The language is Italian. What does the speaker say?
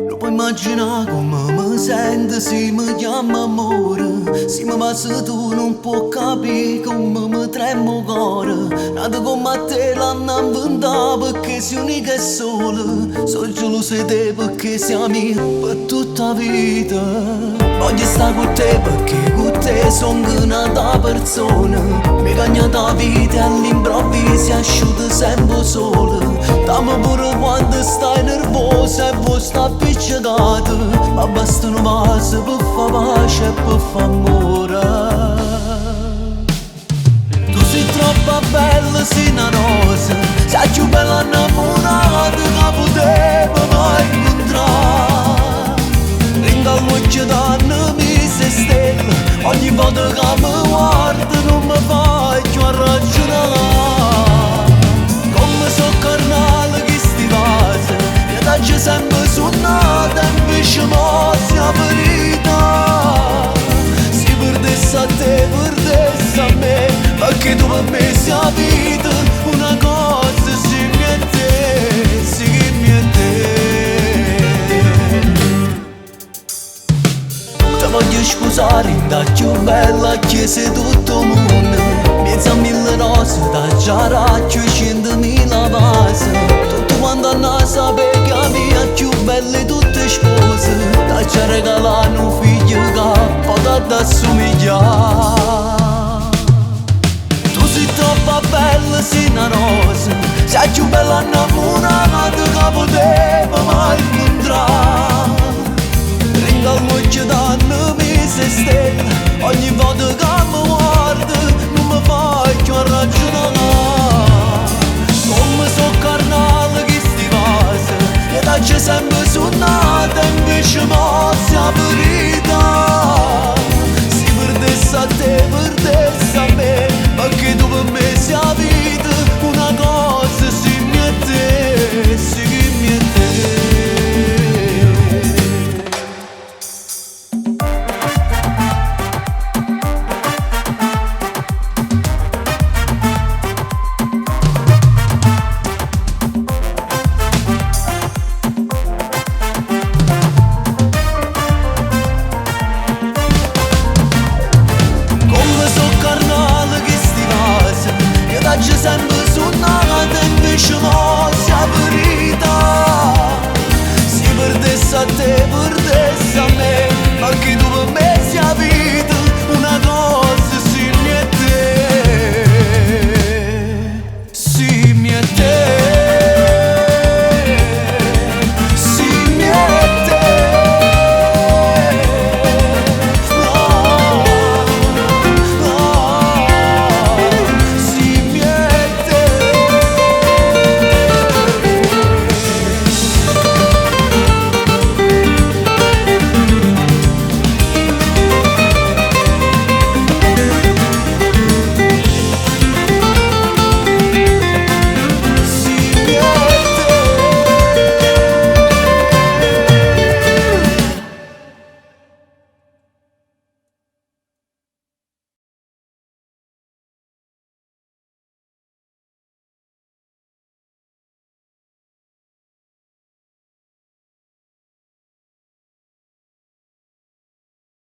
Lo puoi immaginare come mi sento se mi chiama amore. Se mi passa tu non puoi capire come mi tremo il cuore. Nato come te l'hanno inventato perché sei unica e sola. Sono gelosa di te perché sei mia per tutta la vita. Voglio stare con te perché con te sono un'altra persona. Mi cagna la vita e all'improvviso si asciutta sempre sola. Dammi pure quando stai nervosa e vuoi sta appiccicata. Ma basta un vaso per fa pace e per fa amore. Tu sei troppo bella, sei una rosa. Sei più bella innamorata che potevo mai incontrare. Ringa l'occhio d'anni se stella. Ogni volta che mi guarda non mi faccio ragionare. Come so carnale che sti vasi, mi taglia sempre suonata e invece mo si è verità. Si perdesse a te, perdesse a me, perché tu per me sei la vita. Una cosa si niente, sì niente. Ti voglio scusare, da più bella che sei tutto il mondo. Mezza mille rose, da già racchio 100.000 vasi. Tutto quanto a sapere che la mia più bella di tutte spose. Da già regalare un figlio che potrà assomigliare. Tu sei troppo bella, sei una rosa. Sei più bella innamorata